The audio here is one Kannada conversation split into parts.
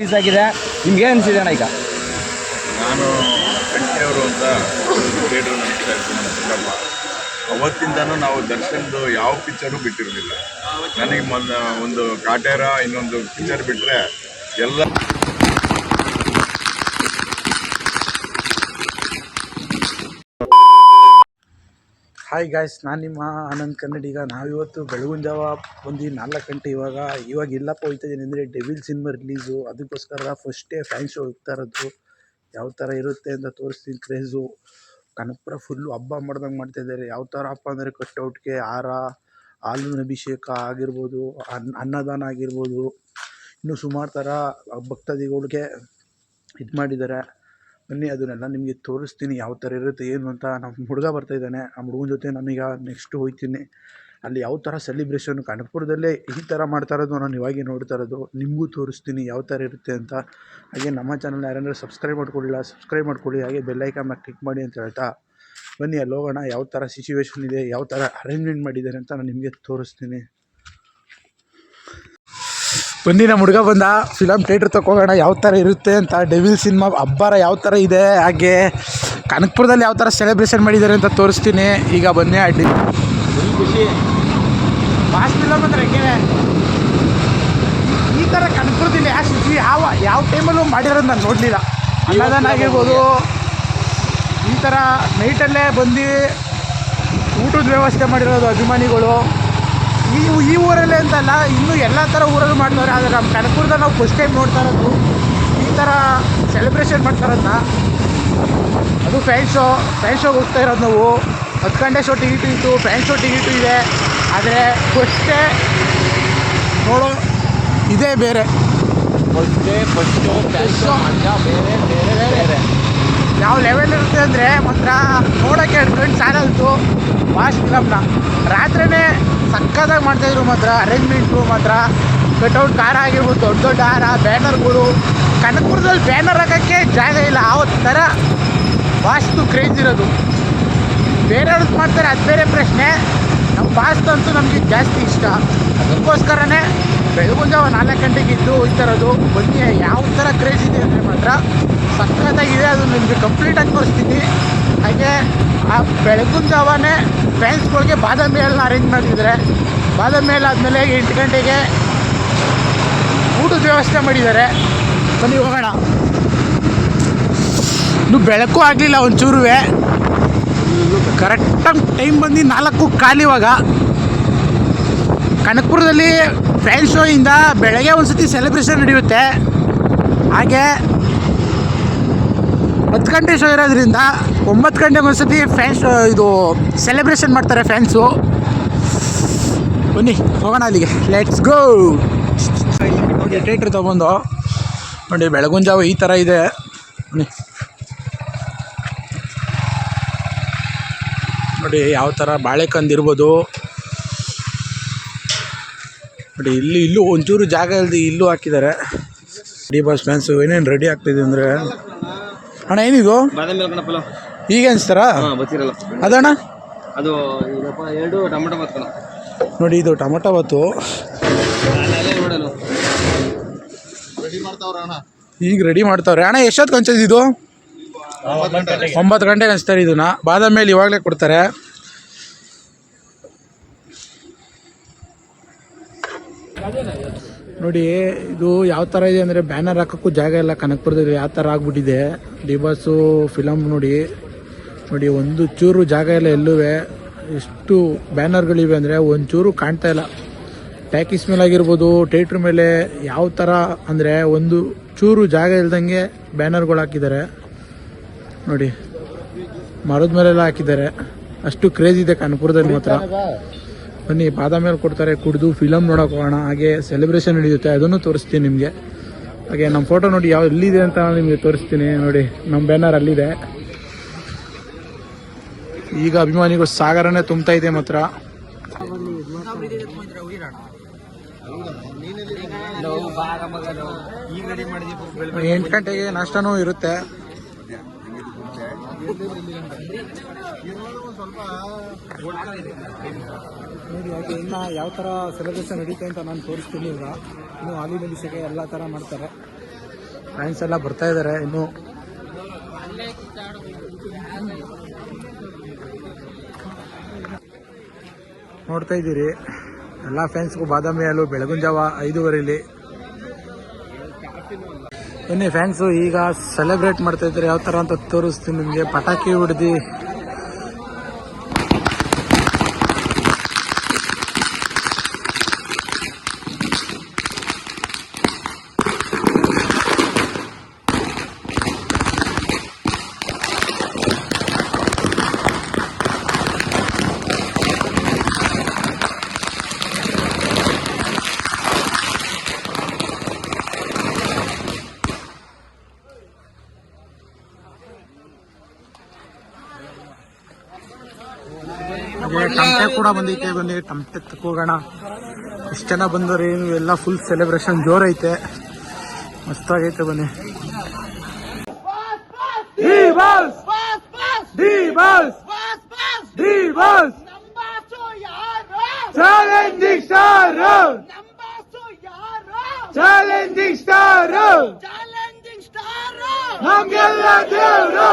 ರಿಲೀಸ್ ಆಗಿದೆ. ನಿಮ್ಗೆ ಏನು ಅನಿಸಿದೆ ಅಣ್ಣ? ಈಗ ನಾನು ಕಂಠಿಯವರು ಅಂತ ಥಿಯೇಟ್ರ್ ನಡೆಸ್ತಾ ಇದ್ದೀನಿ ನಮ್ಮ ಚಿಕ್ಕಪ್ಪ. ಅವತ್ತಿಂದನೂ ನಾವು ದರ್ಶನ್ದು ಯಾವ ಪಿಕ್ಚರು ಬಿಟ್ಟಿರಲಿಲ್ಲ. ನನಗೆ ಒಂದು ಕಾಟೇರ ಇನ್ನೊಂದು ಪಿಕ್ಚರ್ ಬಿಟ್ಟರೆ ಎಲ್ಲ. ಹಾಯ್ ಗಾಯ್ಸ್, ನಾನು ನಿಮ್ಮ ಆನಂದ್ ಕನ್ನಡಿಗ. ನಾವಿವತ್ತು ಬೆಳಗಿನ ಜಾವ ಒಂದು 4 ಗಂಟೆ ಇವಾಗ ಎಲ್ಲಪ್ಪ ಹೋಗ್ತಾ ಇದ್ದೀನಿ ಅಂದರೆ ಡೆವಿಲ್ ಸಿನಿಮಾ ರಿಲೀಸು. ಅದಕ್ಕೋಸ್ಕರ ಫಸ್ಟ್ ಡೇ ಫ್ಯಾನ್ ಶೋ ಹೋಗ್ತಾ ಇರೋದು. ಯಾವ ಥರ ಇರುತ್ತೆ ಅಂತ ತೋರಿಸ್ತೀನಿ. ಕ್ರೇಜು ಕನಕಪುರ ಫುಲ್ಲು ಹಬ್ಬ ಮಾಡ್ದಂಗೆ ಮಾಡ್ತಾಯಿದ್ದಾರೆ. ಯಾವ ಥರ ಹಬ್ಬ ಅಂದರೆ ಕಟ್ಔಟ್ಗೆ ಹಾರ, ಹಾಲಿನ ಅಭಿಷೇಕ ಆಗಿರ್ಬೋದು, ಅನ್ನದಾನ ಆಗಿರ್ಬೋದು, ಇನ್ನೂ ಸುಮಾರು ಥರ ಭಕ್ತಾದಿಗಳಿಗೆ ಇದು ಮಾಡಿದ್ದಾರೆ. ಬನ್ನಿ ಅದನ್ನೆಲ್ಲ ನಿಮಗೆ ತೋರಿಸ್ತೀನಿ ಯಾವ ಥರ ಇರುತ್ತೆ ಏನು ಅಂತ. ನಮ್ಮ ಹುಡುಗ ಬರ್ತಾಯಿದ್ದಾನೆ. ನಮ್ಮ ಹುಡುಗನ ಜೊತೆ ನಾನೀಗ ನೆಕ್ಸ್ಟ್ ಹೋಗ್ತೀನಿ. ಅಲ್ಲಿ ಯಾವ ಥರ ಸೆಲಿಬ್ರೇಷನ್ ಕನಕಪುರದಲ್ಲೇ ಈ ಥರ ಮಾಡ್ತಾ ಇರೋದು ನಾನು ಇವಾಗೆ ನೋಡ್ತಾ ಇರೋದು. ನಿಮಗೂ ತೋರಿಸ್ತೀನಿ ಯಾವ ಥರ ಇರುತ್ತೆ ಅಂತ. ಹಾಗೆ ನಮ್ಮ ಚಾನಲ್ ಯಾರೆಂದರೆ ಸಬ್ಸ್ಕ್ರೈಬ್ ಮಾಡ್ಕೊಳ್ಳಿ. ಹಾಗೆ ಬೆಲ್ಲೈಕನ್ನ ಕ್ಲಿಕ್ ಮಾಡಿ ಅಂತ ಹೇಳ್ತಾ ಬನ್ನಿ ಅಲ್ಲಿ ಹೋಗೋಣ. ಯಾವ ಥರ ಸಿಚುವೇಶನ್ ಇದೆ, ಯಾವ ಥರ ಅರೇಂಜ್ಮೆಂಟ್ ಮಾಡಿದ್ದಾರೆ ಅಂತ ನಾನು ನಿಮಗೆ ತೋರಿಸ್ತೀನಿ. ಬನ್ನಿ, ನಮ್ಮ ಹುಡುಗ ಬಂದ. ಫಿಲಮ್ ಥಿಯೇಟ್ರ್ ತಗೋಗೋಣ ಯಾವ ಥರ ಇರುತ್ತೆ ಅಂತ. ಡೆವಿಲ್ ಸಿನಿಮಾ ಹಬ್ಬರ ಯಾವ ಥರ ಇದೆ, ಹಾಗೆ ಕನಕಪುರದಲ್ಲಿ ಯಾವ ಥರ ಸೆಲೆಬ್ರೇಷನ್ ಮಾಡಿದ್ದಾರೆ ಅಂತ ತೋರಿಸ್ತೀನಿ. ಈಗ ಬನ್ನಿ ಅಡ್ಡಿ ಖುಷಿ ಫಾಸ್ಟ್ ಫಿಲಮ್ ಅಂದರೆ ಹೆಂಗೆ ಈ ಥರ ಕನಕಪುರದಲ್ಲಿ ಯಾವ ಟೈಮಲ್ಲೂ ಮಾಡಿರೋದು ನಾನು ನೋಡಲಿಲ್ಲ. ಅನ್ನದಾನ ಆಗಿರ್ಬೋದು, ಈ ಥರ ನೈಟಲ್ಲೇ ಬಂದು ಊಟದ ವ್ಯವಸ್ಥೆ ಮಾಡಿರೋದು ಅಭಿಮಾನಿಗಳು. ಈ ಊರಲ್ಲೇ ಅಂತಲ್ಲ, ಇನ್ನೂ ಎಲ್ಲ ಥರ ಊರಲ್ಲೂ ಮಾಡ್ತಾರೆ. ಆದರೆ ನಮ್ಮ ಕನಕಪುರದಲ್ಲಿ ನಾವು ಫಸ್ಟ್ ಟೈಮ್ ನೋಡ್ತಾ ಇರೋದು ಈ ಥರ ಸೆಲೆಬ್ರೇಷನ್ ಮಾಡ್ತಾ ಇರೋದನ್ನ. ಅದು ಫ್ಯಾನ್ ಶೋಗೆ ಹೋಗ್ತಾ ಇರೋದು ನಾವು. 10 ಗಂಟೆ ಶೋ ಟಿಕೆಟು ಇತ್ತು, ಫ್ಯಾನ್ ಶೋ ಟಿಕೆಟು ಇದೆ. ಆದರೆ ಫಸ್ಟೇ ನೋಡೋ ಇದೇ ಬೇರೆ. ಬೇರೆ ಯಾವ ಲೆವೆಲ್ ಇರುತ್ತೆ ಅಂದರೆ ಮಾತ್ರ ನೋಡೋಕ್ಕೆ 2 ಗಂಟೆ ಸಾಲಲ್ತು. ಫಾಸ್ಟ್ ಫಿಲಮ್ನ ರಾತ್ರಿಯೇ ಸಕ್ಕತ್ತಾಗಿ ಮಾಡ್ತಾಯಿದ್ರು ಮಾತ್ರ. ಅರೇಂಜ್ಮೆಂಟು ಮಾತ್ರ ಕಟ್ಔಟ್ ಕಾರ ಆಗಿರ್ಬೋದು, ದೊಡ್ಡ ದೊಡ್ಡ ಹಾರ, ಬ್ಯಾನರ್ಗಳು. ಕನಕಪುರದಲ್ಲಿ ಬ್ಯಾನರ್ ಹಾಕೋಕ್ಕೆ ಜಾಗ ಇಲ್ಲ. ಆ ಥರ ವಾಸ್ತು ಕ್ರೇಜ್ ಇರೋದು. ಬೇರೆಯವ್ರದ್ದು ಮಾಡ್ತಾರೆ, ಅದು ಬೇರೆ ಪ್ರಶ್ನೆ. ನಮ್ಮ ವಾಸ್ತು ಅಂತೂ ನಮಗೆ ಜಾಸ್ತಿ ಇಷ್ಟ. ಅದಕ್ಕೋಸ್ಕರನೇ ಬೆಳಗಿನ ಜಾವ 4 ಗಂಟೆಗೆ ಇದ್ದು ಹೋಗ್ತಾ ಇರೋದು. ಬನ್ನಿ ಯಾವ ಥರ ಕ್ರೇಜ್ ಇದೆ ಅಂದರೆ ಮಾತ್ರ ಸಕ್ಕತ್ತಾಗಿದೆ. ಅದು ನಿಮಗೆ ಕಂಪ್ಲೀಟಾಗಿ ತೋರಿಸ್ತೀನಿ. ಹಾಗೆ ಆ ಬೆಳಗಿನ ಜಾವನೇ ಫ್ಯಾನ್ಸ್ಗಳಿಗೆ ಬಾದಾಮಿ ಹಾಲನ್ನ ಅರೇಂಜ್ ಮಾಡಿದ್ದಾರೆ. ಬಾದಾಮಿ ಹಾಲು ಆದಮೇಲೆ 8 ಗಂಟೆಗೆ ಊಟದ ವ್ಯವಸ್ಥೆ ಮಾಡಿದ್ದಾರೆ. ಬನ್ನಿ ಹೋಗೋಣ. ಇನ್ನೂ ಬೆಳಕು ಆಗಲಿಲ್ಲ ಒಂಚೂರು. ಕರೆಕ್ಟಾಗಿ ಟೈಮ್ ಬಂದು 4:15 ಇವಾಗ. ಕನಕಪುರದಲ್ಲಿ ಫ್ಯಾನ್ ಶೋಯಿಂದ ಬೆಳಗ್ಗೆ ಒಂದು ಸತಿ ಸೆಲೆಬ್ರೇಷನ್ ನಡೆಯುತ್ತೆ. ಹಾಗೆ 10 ಗಂಟೆ ಶೋ ಇರೋದ್ರಿಂದ 9 ಗಂಟೆಗೆ ಒಂದು ಸತಿ ಫ್ಯಾನ್ ಶೋ ಇದು ಸೆಲೆಬ್ರೇಷನ್ ಮಾಡ್ತಾರೆ ಫ್ಯಾನ್ಸು. ಬನ್ನಿ ಹೋಗೋಣ ಅಲ್ಲಿಗೆ. Let's go. ನೋಡಿ ಥಿಯೇಟ್ರ್ ತೊಗೊಂಡು ನೋಡಿ ಬೆಳಗಿನ ಜಾವ ಈ ಥರ ಇದೆ. ಬನ್ನಿ ನೋಡಿ ಯಾವ ಥರ ಬಾಳೆಕಂದಿರ್ಬೋದು. ನೋಡಿ ಇಲ್ಲೂ ಒಂಚೂರು ಜಾಗ ಇಲ್ಲದೆ ಇಲ್ಲೂ ಹಾಕಿದ್ದಾರೆ. ಡಿ ಬಾಸ್ ಫ್ಯಾನ್ಸು ಏನೇನು ರೆಡಿ ಆಗ್ತಿದೆ ಅಂದರೆ ಅಣ್ಣ ಏನಿದು ಈಗ ಅನಿಸ್ತಾರ ಅದಣ್ಣ? ಅದು 2 ಟೊಮೊಟೊ ಬಾತ್ ನೋಡಿ, ಇದು ಟೊಮೊಟೊ ಬಾತು ಈಗ ರೆಡಿ ಮಾಡ್ತಾವ್ರೆ. ಅಣ್ಣ ಎಷ್ಟೊತ್ತು ಅನ್ಸೋದು ಇದು? 9 ಗಂಟೆಗೆ ಅನಿಸ್ತಾರೆ. ಇದನ್ನ ಬಾದಾಮಿ ಮೇಲೆ ಇವಾಗಲೇ ಕೊಡ್ತಾರೆ. ನೋಡಿ ಇದು ಯಾವ ಥರ ಇದೆ ಅಂದರೆ ಬ್ಯಾನರ್ ಹಾಕೋಕ್ಕೂ ಜಾಗ ಇಲ್ಲ ಕನಕಪುರದಲ್ಲಿ. ಯಾವ ಥರ ಆಗ್ಬಿಟ್ಟಿದೆ ಡಿ ಬಾಸು ಫಿಲಮ್. ನೋಡಿ ಒಂದು ಚೂರು ಜಾಗ ಇಲ್ಲ ಎಲ್ಲೂ. ಎಷ್ಟು ಬ್ಯಾನರ್ಗಳಿವೆ ಅಂದರೆ ಒಂಚೂರು ಕಾಣ್ತಾ ಇಲ್ಲ. ಟ್ಯಾಕಿಸ್ ಮೇಲೆ ಆಗಿರ್ಬೋದು, ಥಿಯೇಟ್ರ್ ಮೇಲೆ ಯಾವ ಥರ ಅಂದರೆ ಒಂದು ಚೂರು ಜಾಗ ಇಲ್ದಂಗೆ ಬ್ಯಾನರ್ಗಳು ಹಾಕಿದ್ದಾರೆ. ನೋಡಿ ಮರದ ಮೇಲೆಲ್ಲ ಹಾಕಿದ್ದಾರೆ. ಅಷ್ಟು ಕ್ರೇಜ್ ಇದೆ ಕನಕಪುರದಲ್ಲಿ ಮಾತ್ರ. ಬನ್ನಿ ಬಾದಾಮಿ ಮೇಲೆ ಕೊಡ್ತಾರೆ. ಕುಡಿದು ಫಿಲಮ್ ನೋಡೋಕೆ ಹೋಗೋಣ. ಹಾಗೆ ಸೆಲೆಬ್ರೇಷನ್ ನಡೆಯುತ್ತೆ, ಅದನ್ನು ತೋರಿಸ್ತೀನಿ ನಿಮಗೆ. ಹಾಗೆ ನಮ್ಮ ಫೋಟೋ ನೋಡಿ ಎಲ್ಲಿದೆ ಅಂತ ನಿಮಗೆ ತೋರಿಸ್ತೀನಿ. ನೋಡಿ ನಮ್ಮ ಬ್ಯಾನರ್ ಅಲ್ಲಿದೆ. ಈಗ ಅಭಿಮಾನಿಗಳು ಸಾಗರನೇ ತುಂಬ್ತಾ ಇದೆ ಮಾತ್ರ. 8 ಗಂಟೆಗೆ ನಾಷ್ಟನೂ ಇರುತ್ತೆ. ನೋಡಿ ಹಾಗೆ ಇನ್ನು ಯಾವ ಥರ ಸೆಲೆಬ್ರೇಷನ್ ನಡೀತೆ ಅಂತ ನಾನು ತೋರಿಸ್ತೀನಿ. ಈಗ ಇನ್ನೂ ಹಾಲಿನ ಅಭಿಷೇಕ ಎಲ್ಲ ಥರ ಮಾಡ್ತಾರೆ. ಫ್ಯಾನ್ಸ್ ಎಲ್ಲ ಬರ್ತಾ ಇದ್ದಾರೆ ಇನ್ನು. ನೋಡ್ತಾ ಇದ್ದೀರಿ ಎಲ್ಲ ಫ್ಯಾನ್ಸ್ಗೂ ಬಾದಾಮಿ ಹಾಲು ಬೆಳಗಿನ ಜಾವ 5:15 ಬನ್ನಿ ಫ್ಯಾನ್ಸು ಈಗ ಸೆಲೆಬ್ರೇಟ್ ಮಾಡ್ತಾ ಇದ್ದಾರೆ. ಯಾವ ಥರ ಅಂತ ತೋರಿಸ್ತೀನಿ ನಿಮಗೆ. ಪಟಾಕಿ ಹೊಡೆದು ಟಮಟೆ ಕೂಡ ಬಂದೈತೆ. ಬನ್ನಿ ಟಮಟೆ ತಗೋಗೋಣ. ಎಷ್ಟು ಜನ ಬಂದವ್ರಿ, ಎಲ್ಲ ಫುಲ್ ಸೆಲೆಬ್ರೇಷನ್ ಜೋರೈತೆ, ಮಸ್ತಾಗೈತೆ. ಬನ್ನಿ ಚಾಲೆಂಜಿಂಗ್ ಸ್ಟಾರ್ ನಮ್ಗೆಲ್ಲ ದೇವ್ರು,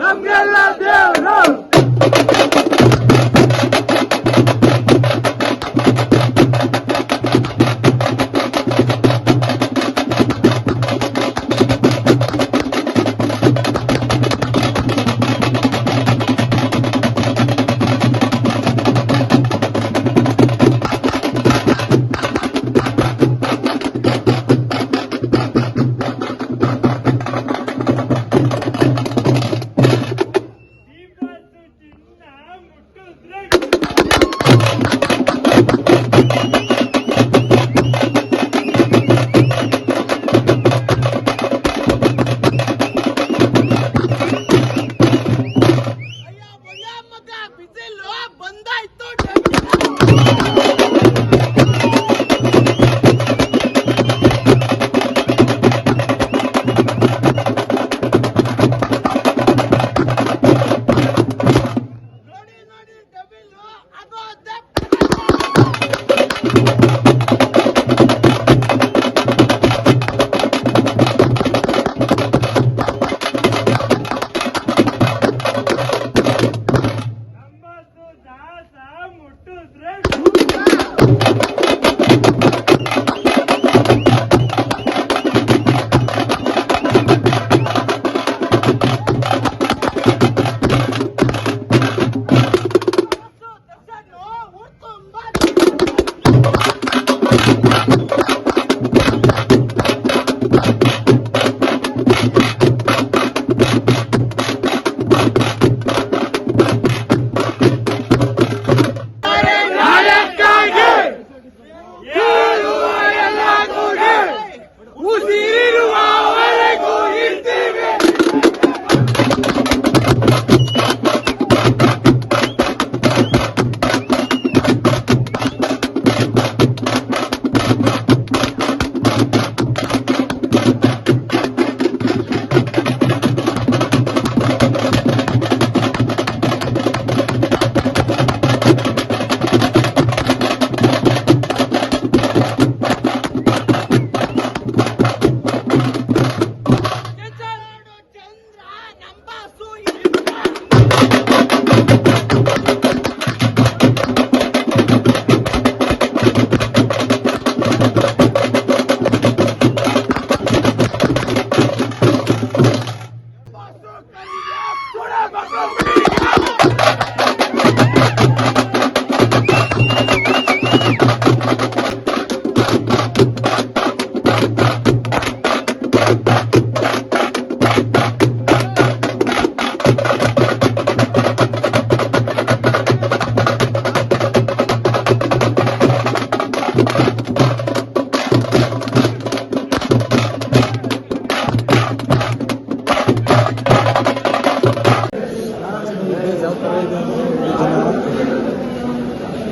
ನಮ್ಗೆಲ್ಲ ದೇವ್ರು.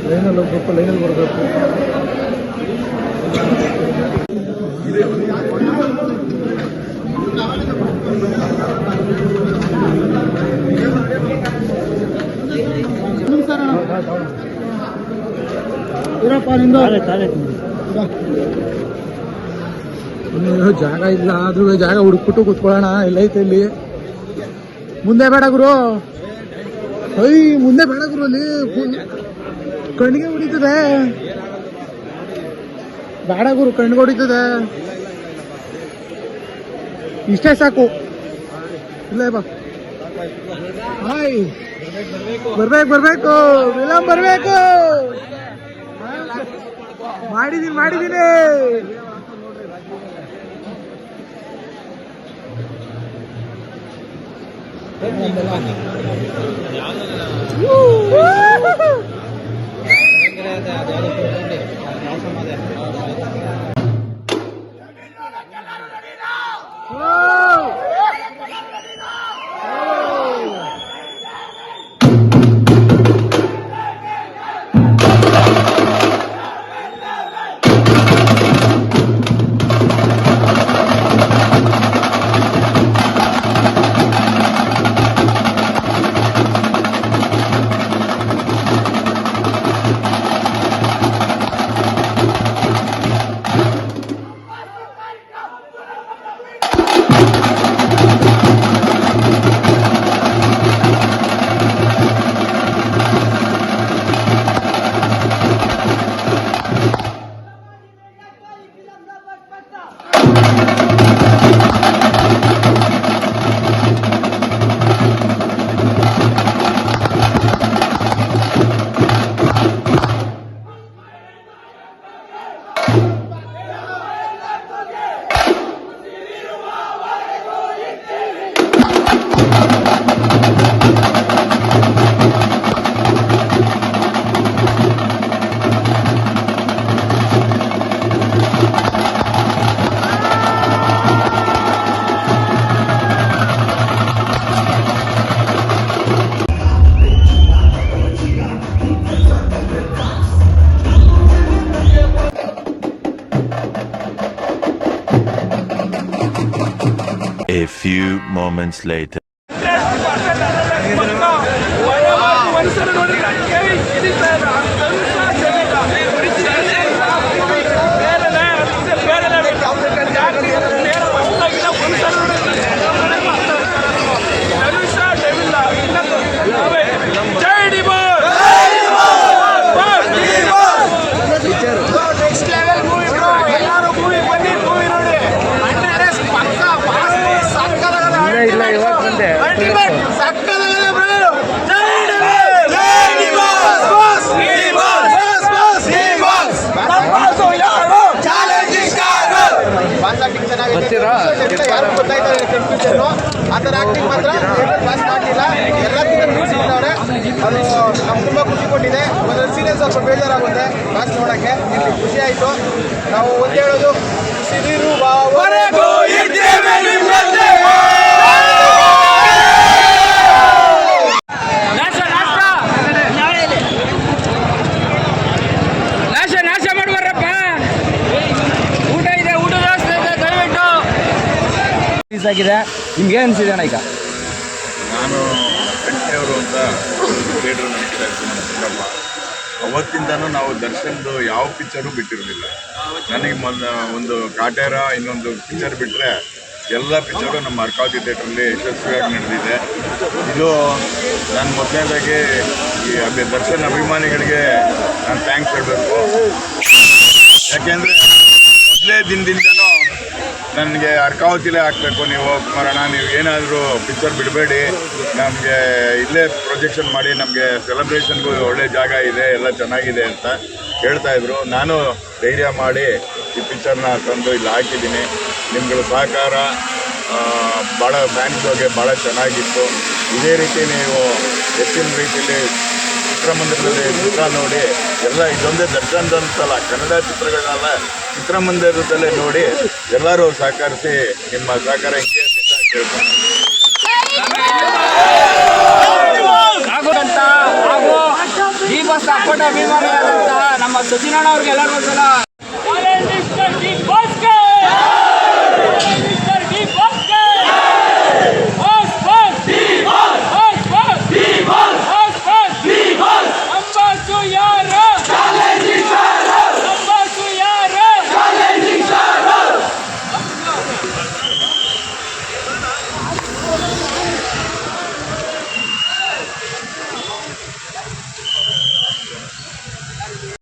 ಲೈನಲ್ಲಿ ಹೋಗ್ಬೇಕು, ಲೈನಲ್ಲಿ ಬರಬೇಕು. ಇರಪ್ಪ ನಿಂದು ಇನ್ನೇನೋ ಜಾಗ ಇಲ್ಲ, ಆದ್ರೂ ಜಾಗ ಹುಡುಕ್ಬಿಟ್ಟು ಕೂತ್ಕೊಳ್ಳೋಣ. ಎಲ್ಲೈತೆ ಇಲ್ಲಿ? ಮುಂದೆ ಬೇಡ ಗುರು, ಮುಂದೆ ಬೇಡ ಗುರು, ಅಲ್ಲಿ ಕಣ್ಣಿಗೆ ಹೊಡಿತದೆ. ಬೇಡ ಗುರು, ಕಣ್ಣಿಗೆ ಹೊಡಿತದೆ. ಇಷ್ಟೇ ಸಾಕು. ಇಲ್ಲ ಬಾ, ಹಾಯ್ ಬರ್ಬೇಕು ವಿಲಂ ಬರ್ಬೇಕು. ಮಾಡಿದೀನಿ. A few moments later. ಆ ಥರ ಆಕ್ಟಿಂಗ್ ಮಾತ್ರ ಪಾಸ್ ಮಾಡಲಿಲ್ಲ. ಎಲ್ಲದಕ್ಕಿಂತ ನಿಲ್ಲಿಸಿಬಿಟ್ಟವ್ರೆ. ಅದು ನಮ್ಗೆ ತುಂಬ ಖುಷಿ ಕೊಟ್ಟಿದೆ. ಒಂದೊಂದು ಸೀರಿಯಸ್ ಸ್ವಲ್ಪ ಬೇಜಾರಾಗುತ್ತೆ ಪಾಸ್ ನೋಡೋಕ್ಕೆ. ಇಲ್ಲಿ ಖುಷಿ ಆಯಿತು. ನಾವು ಒಂದು ಹೇಳೋದು, ಸಿರಿರು ಬಾವರೆಗೂ ಇದ್ದೇವೆ ನಿಮ್ಮ ಜೊತೆ. ನಾಶ ಮಾಡುವರಪ್ಪ. ಊಟ ಇದೆ, ಊಟದ ವ್ಯವಸ್ಥೆ ಇದೆ, ದಯವಿಟ್ಟು. ಆಗಿದೆ. ನಿಮ್ಗೆ ಏನು ಅನಿಸಿದೆ ಅಣ್ಣ ಈಗ? ನಾನು ಕಂಠೆಯವರು ಅಂತ ಥಿಯೇಟ್ರ್ ನಡೀತಾ ಇರ್ತೀನಿ ನಮ್ಮ ಚಿಕ್ಕಪ್ಪ. ಅವತ್ತಿಂದನೂ ನಾವು ದರ್ಶನ್ದು ಯಾವ ಪಿಕ್ಚರು ಬಿಟ್ಟಿರಲಿಲ್ಲ. ನನಗೆ ಒಂದು ಕಾಟೇರ, ಇನ್ನೊಂದು ಪಿಕ್ಚರ್ ಬಿಟ್ಟರೆ ಎಲ್ಲ ಪಿಕ್ಚರು ನಮ್ಮ ಅರ್ಕಾವತಿ ಥಿಯೇಟ್ರಲ್ಲಿ ಯಶಸ್ವಿಯಾಗಿ ನಡೆದಿದೆ. ಇದು ನಾನು ಮೊದಲನೇದಾಗಿ ಈ ದರ್ಶನ್ ಅಭಿಮಾನಿಗಳಿಗೆ ನಾನು ಥ್ಯಾಂಕ್ಸ್ ಹೇಳಬೇಕು. ಯಾಕೆಂದರೆ ಮೊದಲೇ ದಿನದಿಂದನೂ ನನಗೆ ಅರ್ಕಾವತಿಲೇ ಹಾಕಬೇಕು, ನೀವು ಕುಮಾರಣ್ಣ, ನೀವು ಏನಾದರೂ ಪಿಕ್ಚರ್ ಬಿಡಬೇಡಿ, ನಮಗೆ ಇಲ್ಲೇ ಪ್ರೊಜೆಕ್ಷನ್ ಮಾಡಿ, ನಮಗೆ ಸೆಲೆಬ್ರೇಷನ್ಗೂ ಒಳ್ಳೆ ಜಾಗ ಇದೆ, ಎಲ್ಲ ಚೆನ್ನಾಗಿದೆ ಅಂತ ಹೇಳ್ತಾಯಿದ್ರು. ನಾನು ಧೈರ್ಯ ಮಾಡಿ ಈ ಪಿಕ್ಚರ್ನ ತಂದು ಇಲ್ಲಿ ಹಾಕಿದ್ದೀನಿ. ನಿಮ್ಗಳ ಸಹಕಾರ ಭಾಳ ಫ್ಯಾನ್ಸ್ಗೆ ಭಾಳ ಚೆನ್ನಾಗಿತ್ತು. ಇದೇ ರೀತಿ ನೀವು ಹೆಚ್ಚಿನ ರೀತಿಯಲ್ಲಿ ಚಿತ್ರಮಂದಿರದಲ್ಲಿ ಚಿತ್ರ ನೋಡಿ, ಎಲ್ಲ ಇದೊಂದೇ ದರ್ಶನದಂತಲ್ಲ, ಕನ್ನಡ ಚಿತ್ರಗಳನ್ನೆಲ್ಲ ಚಿತ್ರಮಂದಿರದಲ್ಲೇ ನೋಡಿ ಎಲ್ಲರೂ ಸಹಕರಿಸಿ, ನಿಮ್ಮ ಸಹಕಾರ ಹಿಂಗೆ ಅಂತ ಕೇಳ್ತೀನಿ. ಹಾಗೂ ಈ ಬಸ್ ಅಪ್ಪಟ ಅಭಿಮಾನಿಯಾದಂಥ ನಮ್ಮ ಸಚಿನಣ್ಣ ಅವ್ರಿಗೆ ಎಲ್ಲರಿಗೂ ಸಲ